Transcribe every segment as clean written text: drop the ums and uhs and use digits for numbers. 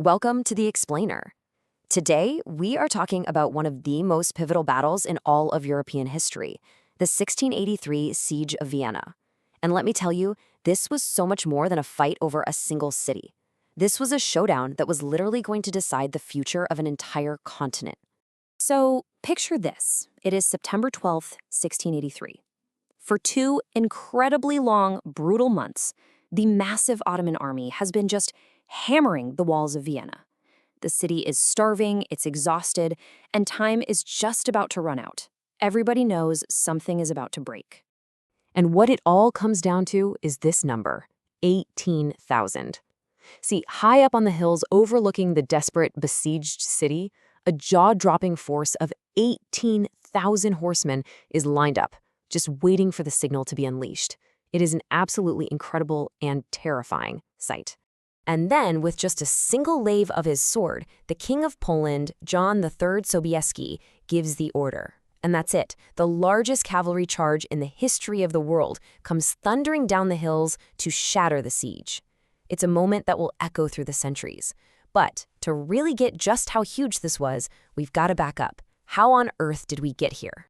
Welcome to The Explainer. Today, we are talking about one of the most pivotal battles in all of European history, the 1683 Siege of Vienna. And let me tell you, this was so much more than a fight over a single city. This was a showdown that was literally going to decide the future of an entire continent. So, picture this. It is September 12th, 1683. For 2 incredibly long, brutal months, the massive Ottoman army has been just hammering the walls of Vienna. The city is starving, it's exhausted, and time is just about to run out. Everybody knows something is about to break. And what it all comes down to is this number, 18,000. See, high up on the hills overlooking the desperate, besieged city, a jaw-dropping force of 18,000 horsemen is lined up, just waiting for the signal to be unleashed. It is an absolutely incredible and terrifying sight. And then, with just a single lave of his sword, the King of Poland, John III Sobieski, gives the order. And that's it. The largest cavalry charge in the history of the world comes thundering down the hills to shatter the siege. It's a moment that will echo through the centuries. But to really get just how huge this was, we've got to back up. How on earth did we get here?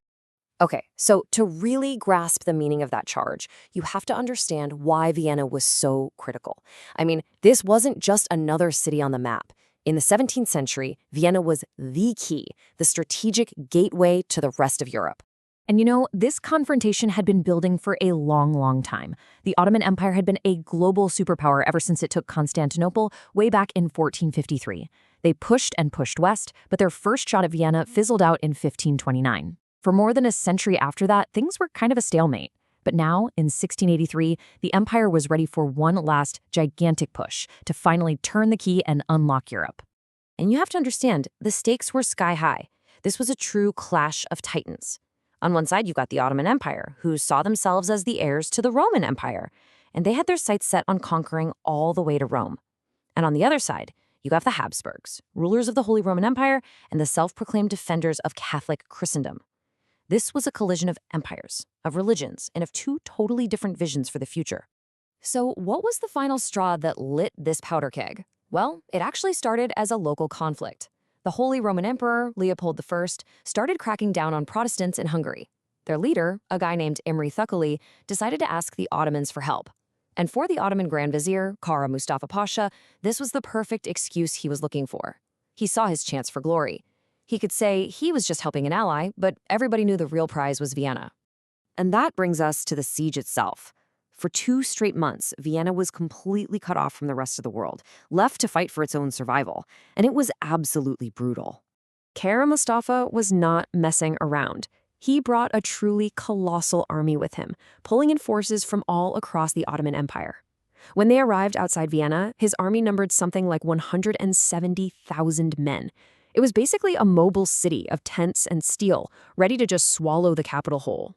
Okay, so to really grasp the meaning of that charge, you have to understand why Vienna was so critical. I mean, this wasn't just another city on the map. In the 17th century, Vienna was the key, the strategic gateway to the rest of Europe. And this confrontation had been building for a long time. The Ottoman Empire had been a global superpower ever since it took Constantinople way back in 1453. They pushed and pushed west, but their first shot at Vienna fizzled out in 1529. For more than a century after that, things were kind of a stalemate. But now, in 1683, the empire was ready for one last gigantic push to finally turn the key and unlock Europe. And you have to understand, the stakes were sky high. This was a true clash of titans. On one side, you've got the Ottoman Empire, who saw themselves as the heirs to the Roman Empire, and they had their sights set on conquering all the way to Rome. And on the other side, you have the Habsburgs, rulers of the Holy Roman Empire and the self-proclaimed defenders of Catholic Christendom. This was a collision of empires, of religions, and of 2 totally different visions for the future. So what was the final straw that lit this powder keg? Well, it actually started as a local conflict. The Holy Roman Emperor, Leopold I, started cracking down on Protestants in Hungary. Their leader, a guy named Imre Thukeli, decided to ask the Ottomans for help. And for the Ottoman Grand Vizier, Kara Mustafa Pasha, this was the perfect excuse he was looking for. He saw his chance for glory. He could say he was just helping an ally, but everybody knew the real prize was Vienna. And that brings us to the siege itself. For 2 straight months, Vienna was completely cut off from the rest of the world, left to fight for its own survival, and it was absolutely brutal. Kara Mustafa was not messing around. He brought a truly colossal army with him, pulling in forces from all across the Ottoman Empire. When they arrived outside Vienna, his army numbered something like 170,000 men. It was basically a mobile city of tents and steel, ready to just swallow the capital whole.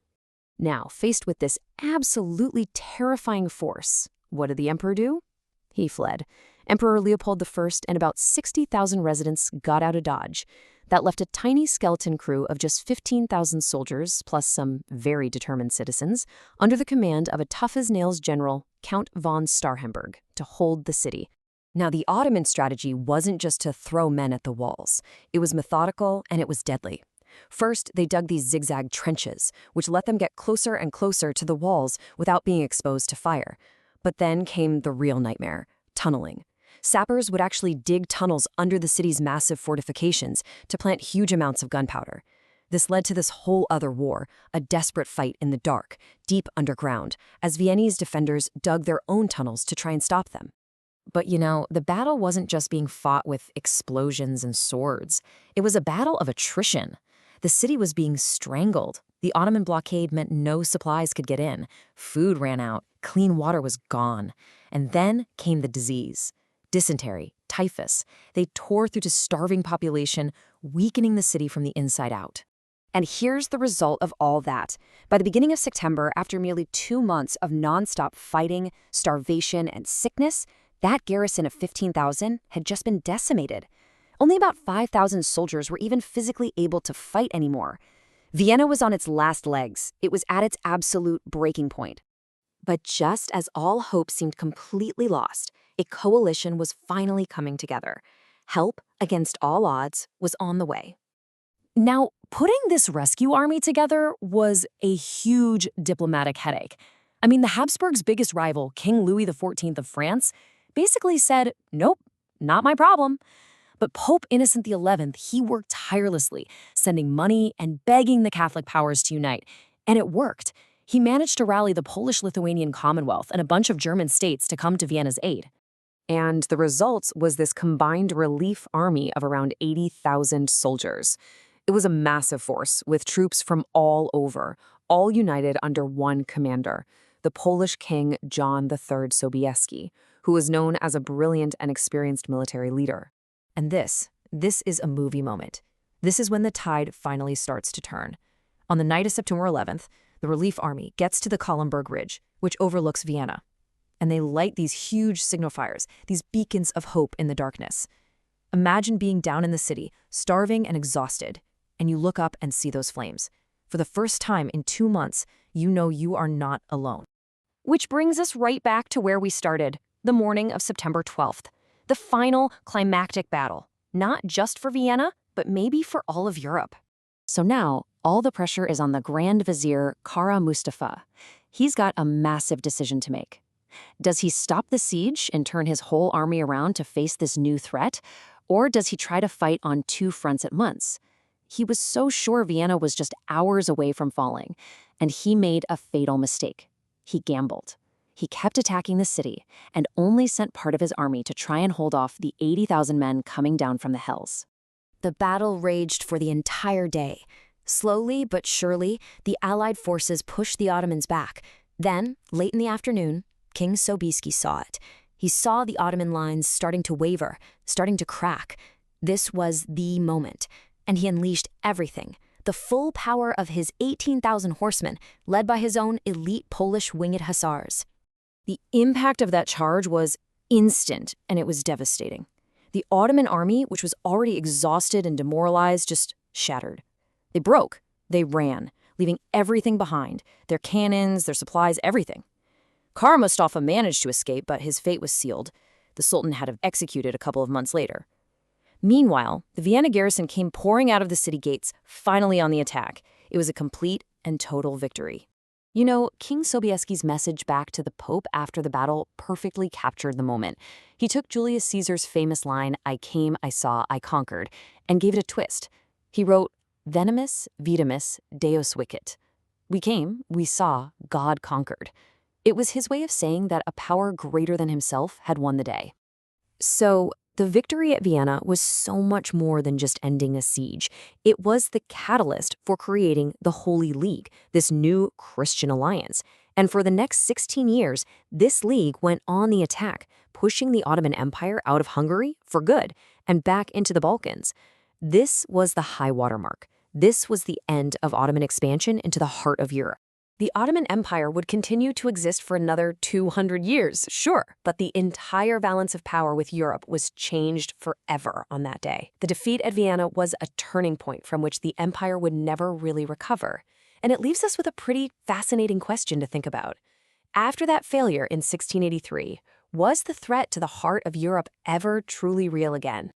Now, faced with this absolutely terrifying force, what did the emperor do? He fled. Emperor Leopold I and about 60,000 residents got out of Dodge. That left a tiny skeleton crew of just 15,000 soldiers, plus some very determined citizens, under the command of a tough-as-nails general, Count von Starhemberg, to hold the city. Now, the Ottoman strategy wasn't just to throw men at the walls. It was methodical and it was deadly. First, they dug these zigzag trenches, which let them get closer and closer to the walls without being exposed to fire. But then came the real nightmare, tunneling. Sappers would actually dig tunnels under the city's massive fortifications to plant huge amounts of gunpowder. This led to this whole other war, a desperate fight in the dark, deep underground, as Viennese defenders dug their own tunnels to try and stop them. But the battle wasn't just being fought with explosions and swords. It was a battle of attrition. The city was being strangled. The Ottoman blockade meant no supplies could get in. Food ran out. Clean water was gone. And then came the disease. Dysentery, typhus. They tore through the starving population, weakening the city from the inside out. And here's the result of all that. By the beginning of September, after nearly 2 months of nonstop fighting, starvation, and sickness, that garrison of 15,000 had just been decimated. Only about 5,000 soldiers were even physically able to fight anymore. Vienna was on its last legs. It was at its absolute breaking point. But just as all hope seemed completely lost, A coalition was finally coming together. Help, against all odds, was on the way. Now, putting this rescue army together was a huge diplomatic headache. I mean, the Habsburgs' biggest rival, King Louis XIV of France, basically said, nope, not my problem. But Pope Innocent XI, he worked tirelessly, sending money and begging the Catholic powers to unite. And it worked. He managed to rally the Polish-Lithuanian Commonwealth and a bunch of German states to come to Vienna's aid. And the result was this combined relief army of around 80,000 soldiers. It was a massive force with troops from all over, all united under one commander, the Polish King John III Sobieski, who was known as a brilliant and experienced military leader. And this is a movie moment. This is when the tide finally starts to turn. On the night of September 11th, the relief army gets to the Kahlenberg Ridge, which overlooks Vienna. And they light these huge signal fires, these beacons of hope in the darkness. Imagine being down in the city, starving and exhausted, and you look up and see those flames. For the first time in 2 months, you know you are not alone. Which brings us right back to where we started, the morning of September 12th. The final climactic battle, not just for Vienna, but maybe for all of Europe. So now, all the pressure is on the Grand Vizier Kara Mustafa. He's got a massive decision to make. Does he stop the siege and turn his whole army around to face this new threat? Or does he try to fight on 2 fronts at once? He was so sure Vienna was just hours away from falling, and he made a fatal mistake. He gambled. He kept attacking the city and only sent part of his army to try and hold off the 80,000 men coming down from the hills. The battle raged for the entire day. Slowly but surely, the Allied forces pushed the Ottomans back. Then, late in the afternoon, King Sobieski saw it. He saw the Ottoman lines starting to waver, starting to crack. This was the moment, and he unleashed everything. The full power of his 18,000 horsemen, led by his own elite Polish Winged Hussars. The impact of that charge was instant, and it was devastating. The Ottoman army, which was already exhausted and demoralized, just shattered. They broke. They ran, leaving everything behind, their cannons, their supplies, everything. Kara Mustafa managed to escape, but his fate was sealed. The Sultan had him executed a couple of months later. Meanwhile, the Vienna garrison came pouring out of the city gates, finally on the attack. It was a complete and total victory. You know, King Sobieski's message back to the Pope after the battle perfectly captured the moment. He took Julius Caesar's famous line, "I came, I saw, I conquered," and gave it a twist. He wrote, "Venemus, vitamus, Deus vicit." We came, we saw, God conquered. It was his way of saying that a power greater than himself had won the day. So, the victory at Vienna was so much more than just ending a siege. It was the catalyst for creating the Holy League, this new Christian alliance. And for the next 16 years, this league went on the attack, pushing the Ottoman Empire out of Hungary for good and back into the Balkans. This was the high water mark. This was the end of Ottoman expansion into the heart of Europe. The Ottoman Empire would continue to exist for another 200 years, sure, but the entire balance of power with Europe was changed forever on that day. The defeat at Vienna was a turning point from which the empire would never really recover. And it leaves us with a pretty fascinating question to think about. After that failure in 1683, was the threat to the heart of Europe ever truly real again?